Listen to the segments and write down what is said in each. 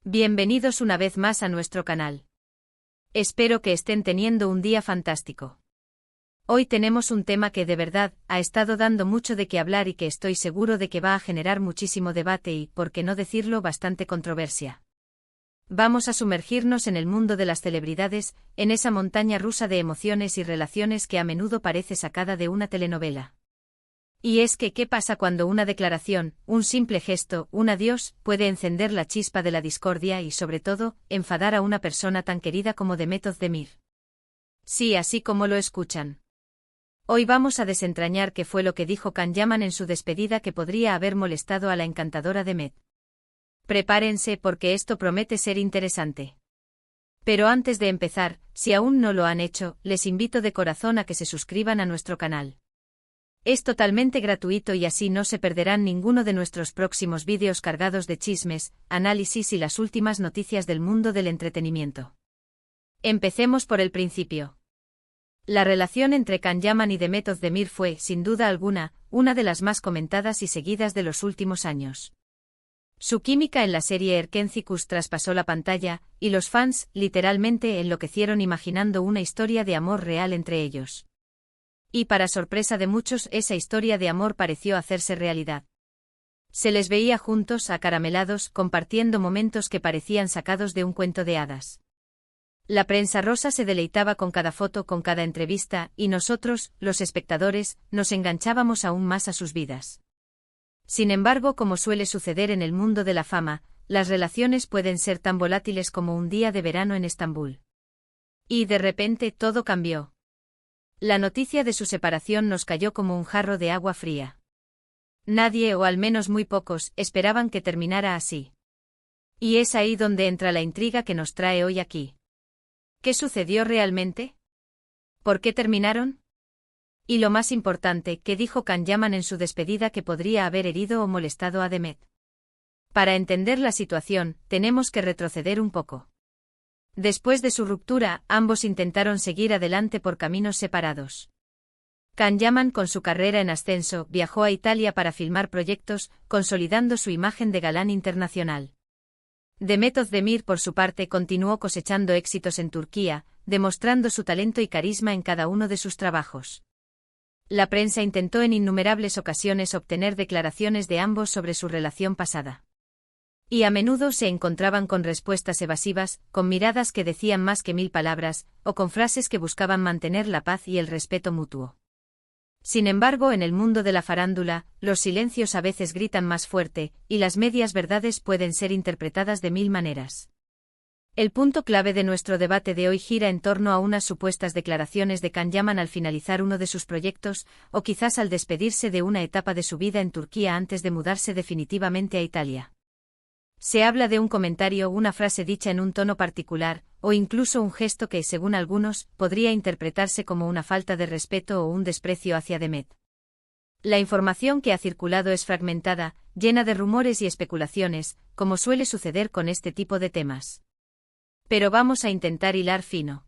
Bienvenidos una vez más a nuestro canal. Espero que estén teniendo un día fantástico. Hoy tenemos un tema que de verdad ha estado dando mucho de qué hablar y que estoy seguro de que va a generar muchísimo debate y, por qué no decirlo, bastante controversia. Vamos a sumergirnos en el mundo de las celebridades, en esa montaña rusa de emociones y relaciones que a menudo parece sacada de una telenovela. Y es que, ¿qué pasa cuando una declaración, un simple gesto, un adiós, puede encender la chispa de la discordia y, sobre todo, enfadar a una persona tan querida como Demet Özdemir? Sí, así como lo escuchan. Hoy vamos a desentrañar qué fue lo que dijo Can Yaman en su despedida que podría haber molestado a la encantadora Demet. Prepárense porque esto promete ser interesante. Pero antes de empezar, si aún no lo han hecho, les invito de corazón a que se suscriban a nuestro canal. Es totalmente gratuito y así no se perderán ninguno de nuestros próximos vídeos cargados de chismes, análisis y las últimas noticias del mundo del entretenimiento. Empecemos por el principio. La relación entre Can Yaman y Demet Özdemir fue, sin duda alguna, una de las más comentadas y seguidas de los últimos años. Su química en la serie Erkencikus traspasó la pantalla, y los fans, literalmente, enloquecieron imaginando una historia de amor real entre ellos. Y para sorpresa de muchos, esa historia de amor pareció hacerse realidad. Se les veía juntos, acaramelados, compartiendo momentos que parecían sacados de un cuento de hadas. La prensa rosa se deleitaba con cada foto, con cada entrevista, y nosotros, los espectadores, nos enganchábamos aún más a sus vidas. Sin embargo, como suele suceder en el mundo de la fama, las relaciones pueden ser tan volátiles como un día de verano en Estambul. Y de repente todo cambió. La noticia de su separación nos cayó como un jarro de agua fría. Nadie, o al menos muy pocos, esperaban que terminara así. Y es ahí donde entra la intriga que nos trae hoy aquí. ¿Qué sucedió realmente? ¿Por qué terminaron? Y lo más importante, ¿qué dijo Can Yaman en su despedida que podría haber herido o molestado a Demet? Para entender la situación, tenemos que retroceder un poco. Después de su ruptura, ambos intentaron seguir adelante por caminos separados. Can Yaman, con su carrera en ascenso, viajó a Italia para filmar proyectos, consolidando su imagen de galán internacional. Demet Özdemir, por su parte, continuó cosechando éxitos en Turquía, demostrando su talento y carisma en cada uno de sus trabajos. La prensa intentó en innumerables ocasiones obtener declaraciones de ambos sobre su relación pasada. Y a menudo se encontraban con respuestas evasivas, con miradas que decían más que 1000 palabras, o con frases que buscaban mantener la paz y el respeto mutuo. Sin embargo, en el mundo de la farándula, los silencios a veces gritan más fuerte, y las medias verdades pueden ser interpretadas de 1000 maneras. El punto clave de nuestro debate de hoy gira en torno a unas supuestas declaraciones de Can Yaman al finalizar uno de sus proyectos, o quizás al despedirse de una etapa de su vida en Turquía antes de mudarse definitivamente a Italia. Se habla de un comentario, una frase dicha en un tono particular, o incluso un gesto que, según algunos, podría interpretarse como una falta de respeto o un desprecio hacia Demet. La información que ha circulado es fragmentada, llena de rumores y especulaciones, como suele suceder con este tipo de temas. Pero vamos a intentar hilar fino.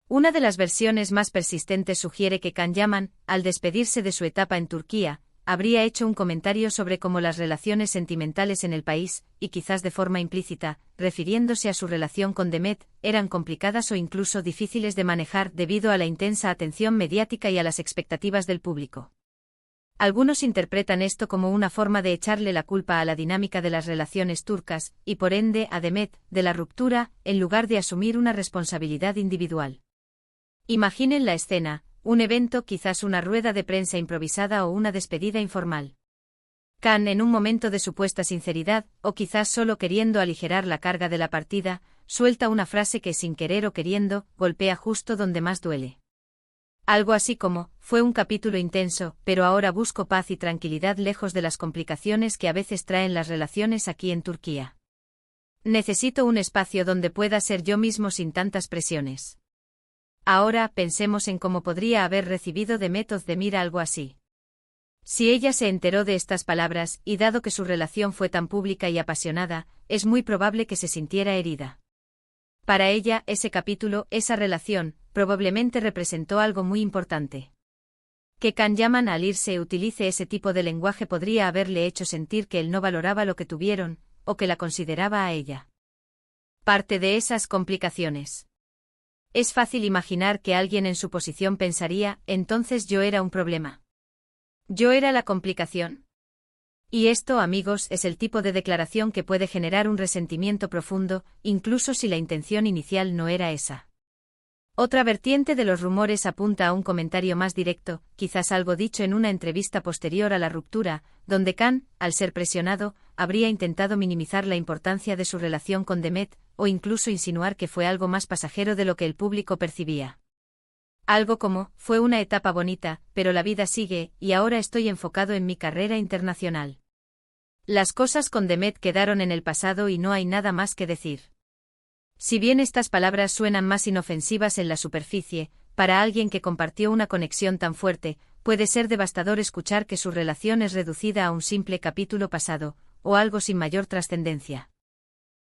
Una de las versiones más persistentes sugiere que Can Yaman, al despedirse de su etapa en Turquía, habría hecho un comentario sobre cómo las relaciones sentimentales en el país, y quizás de forma implícita, refiriéndose a su relación con Demet, eran complicadas o incluso difíciles de manejar debido a la intensa atención mediática y a las expectativas del público. Algunos interpretan esto como una forma de echarle la culpa a la dinámica de las relaciones turcas, y por ende a Demet, de la ruptura, en lugar de asumir una responsabilidad individual. Imaginen la escena. Un evento, quizás una rueda de prensa improvisada o una despedida informal. Can, en un momento de supuesta sinceridad, o quizás solo queriendo aligerar la carga de la partida, suelta una frase que, sin querer o queriendo, golpea justo donde más duele. Algo así como: fue un capítulo intenso, pero ahora busco paz y tranquilidad lejos de las complicaciones que a veces traen las relaciones aquí en Turquía. Necesito un espacio donde pueda ser yo mismo sin tantas presiones. Ahora, pensemos en cómo podría haber recibido Demet Özdemir algo así. Si ella se enteró de estas palabras, y dado que su relación fue tan pública y apasionada, es muy probable que se sintiera herida. Para ella, ese capítulo, esa relación, probablemente representó algo muy importante. Que Can Yaman al irse utilice ese tipo de lenguaje podría haberle hecho sentir que él no valoraba lo que tuvieron, o que la consideraba a ella parte de esas complicaciones. Es fácil imaginar que alguien en su posición pensaría, entonces yo era un problema. Yo era la complicación. Y esto, amigos, es el tipo de declaración que puede generar un resentimiento profundo, incluso si la intención inicial no era esa. Otra vertiente de los rumores apunta a un comentario más directo, quizás algo dicho en una entrevista posterior a la ruptura, donde Khan, al ser presionado, habría intentado minimizar la importancia de su relación con Demet, o incluso insinuar que fue algo más pasajero de lo que el público percibía. Algo como, fue una etapa bonita, pero la vida sigue, y ahora estoy enfocado en mi carrera internacional. Las cosas con Demet quedaron en el pasado y no hay nada más que decir. Si bien estas palabras suenan más inofensivas en la superficie, para alguien que compartió una conexión tan fuerte, puede ser devastador escuchar que su relación es reducida a un simple capítulo pasado, o algo sin mayor trascendencia.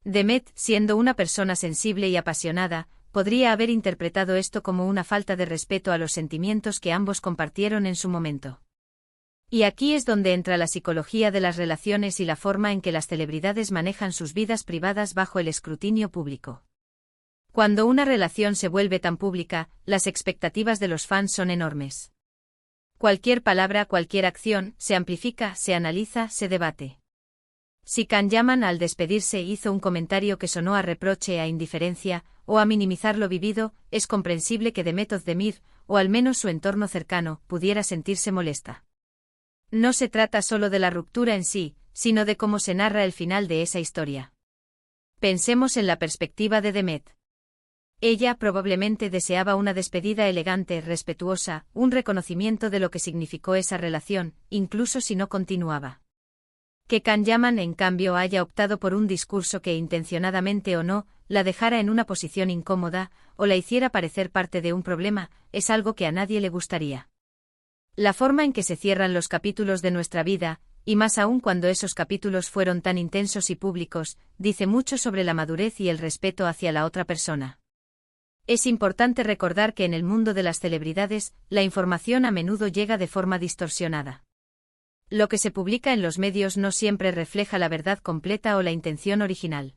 Demet, siendo una persona sensible y apasionada, podría haber interpretado esto como una falta de respeto a los sentimientos que ambos compartieron en su momento. Y aquí es donde entra la psicología de las relaciones y la forma en que las celebridades manejan sus vidas privadas bajo el escrutinio público. Cuando una relación se vuelve tan pública, las expectativas de los fans son enormes. Cualquier palabra, cualquier acción, se amplifica, se analiza, se debate. Si Khan Yaman al despedirse hizo un comentario que sonó a reproche, a indiferencia, o a minimizar lo vivido, es comprensible que Demet Özdemir, o al menos su entorno cercano, pudiera sentirse molesta. No se trata solo de la ruptura en sí, sino de cómo se narra el final de esa historia. Pensemos en la perspectiva de Demet. Ella probablemente deseaba una despedida elegante, respetuosa, un reconocimiento de lo que significó esa relación, incluso si no continuaba. Que Khan Yaman, en cambio, haya optado por un discurso que, intencionadamente o no, la dejara en una posición incómoda, o la hiciera parecer parte de un problema, es algo que a nadie le gustaría. La forma en que se cierran los capítulos de nuestra vida, y más aún cuando esos capítulos fueron tan intensos y públicos, dice mucho sobre la madurez y el respeto hacia la otra persona. Es importante recordar que en el mundo de las celebridades, la información a menudo llega de forma distorsionada. Lo que se publica en los medios no siempre refleja la verdad completa o la intención original.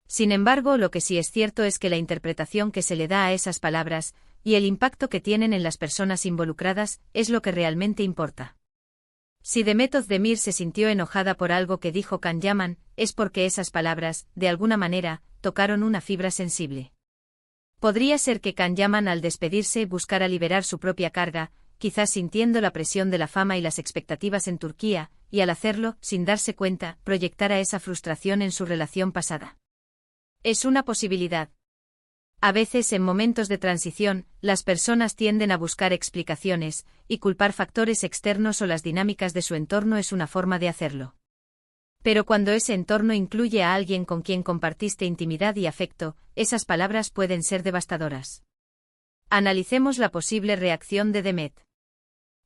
Sin embargo, lo que sí es cierto es que la interpretación que se le da a esas palabras, y el impacto que tienen en las personas involucradas, es lo que realmente importa. Si Demet Özdemir se sintió enojada por algo que dijo Khan Yaman, es porque esas palabras, de alguna manera, tocaron una fibra sensible. Podría ser que Khan Yaman al despedirse buscara liberar su propia carga, quizás sintiendo la presión de la fama y las expectativas en Turquía, y al hacerlo, sin darse cuenta, proyectara esa frustración en su relación pasada. Es una posibilidad. A veces, en momentos de transición, las personas tienden a buscar explicaciones, y culpar factores externos o las dinámicas de su entorno es una forma de hacerlo. Pero cuando ese entorno incluye a alguien con quien compartiste intimidad y afecto, esas palabras pueden ser devastadoras. Analicemos la posible reacción de Demet.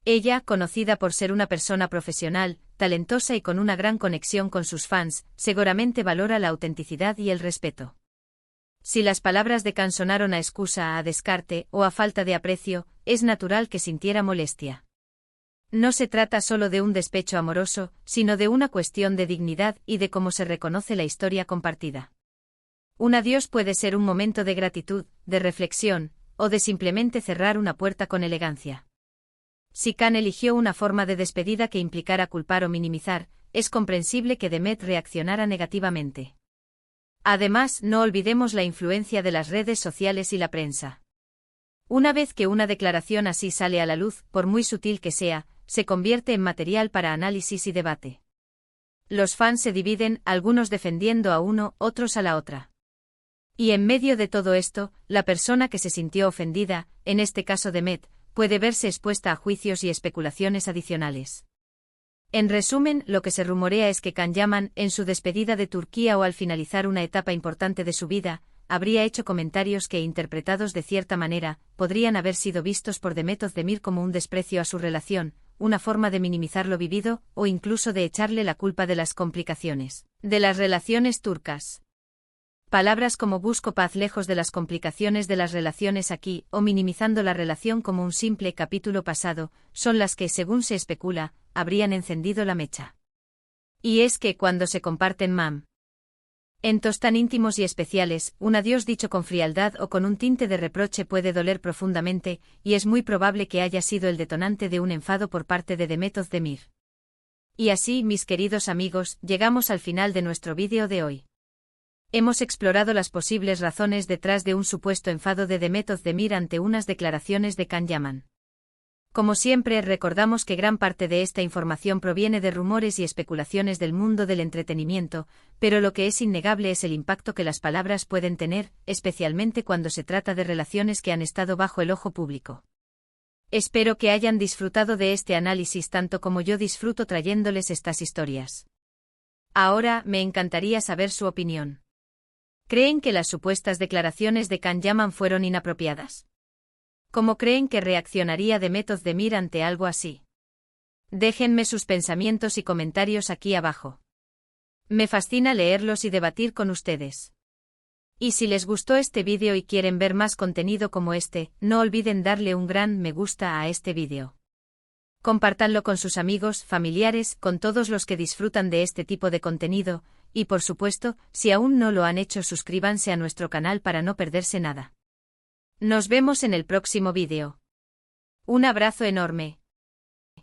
Ella, conocida por ser una persona profesional, talentosa y con una gran conexión con sus fans, seguramente valora la autenticidad y el respeto. Si las palabras de Khan sonaron a excusa, a descarte o a falta de aprecio, es natural que sintiera molestia. No se trata solo de un despecho amoroso, sino de una cuestión de dignidad y de cómo se reconoce la historia compartida. Un adiós puede ser un momento de gratitud, de reflexión, o de simplemente cerrar una puerta con elegancia. Si Khan eligió una forma de despedida que implicara culpar o minimizar, es comprensible que Demet reaccionara negativamente. Además, no olvidemos la influencia de las redes sociales y la prensa. Una vez que una declaración así sale a la luz, por muy sutil que sea, se convierte en material para análisis y debate. Los fans se dividen, algunos defendiendo a uno, otros a la otra. Y en medio de todo esto, la persona que se sintió ofendida, en este caso Demet, puede verse expuesta a juicios y especulaciones adicionales. En resumen, lo que se rumorea es que Khan Yaman, en su despedida de Turquía o al finalizar una etapa importante de su vida, habría hecho comentarios que, interpretados de cierta manera, podrían haber sido vistos por Demet Özdemir como un desprecio a su relación, una forma de minimizar lo vivido, o incluso de echarle la culpa de las complicaciones de las relaciones turcas. Palabras como busco paz lejos de las complicaciones de las relaciones aquí, o minimizando la relación como un simple capítulo pasado, son las que, según se especula, habrían encendido la mecha. Y es que cuando se comparten En tos tan íntimos y especiales, un adiós dicho con frialdad o con un tinte de reproche puede doler profundamente, y es muy probable que haya sido el detonante de un enfado por parte de Demet Özdemir. Y así, mis queridos amigos, llegamos al final de nuestro vídeo de hoy. Hemos explorado las posibles razones detrás de un supuesto enfado de Demet Özdemir ante unas declaraciones de Can Yaman. Como siempre, recordamos que gran parte de esta información proviene de rumores y especulaciones del mundo del entretenimiento, pero lo que es innegable es el impacto que las palabras pueden tener, especialmente cuando se trata de relaciones que han estado bajo el ojo público. Espero que hayan disfrutado de este análisis tanto como yo disfruto trayéndoles estas historias. Ahora, me encantaría saber su opinión. ¿Creen que las supuestas declaraciones de Can Yaman fueron inapropiadas? ¿Cómo creen que reaccionaría Demet Özdemir ante algo así? Déjenme sus pensamientos y comentarios aquí abajo. Me fascina leerlos y debatir con ustedes. Y si les gustó este vídeo y quieren ver más contenido como este, no olviden darle un gran me gusta a este vídeo. Compártanlo con sus amigos, familiares, con todos los que disfrutan de este tipo de contenido, y por supuesto, si aún no lo han hecho, suscríbanse a nuestro canal para no perderse nada. Nos vemos en el próximo vídeo. Un abrazo enorme.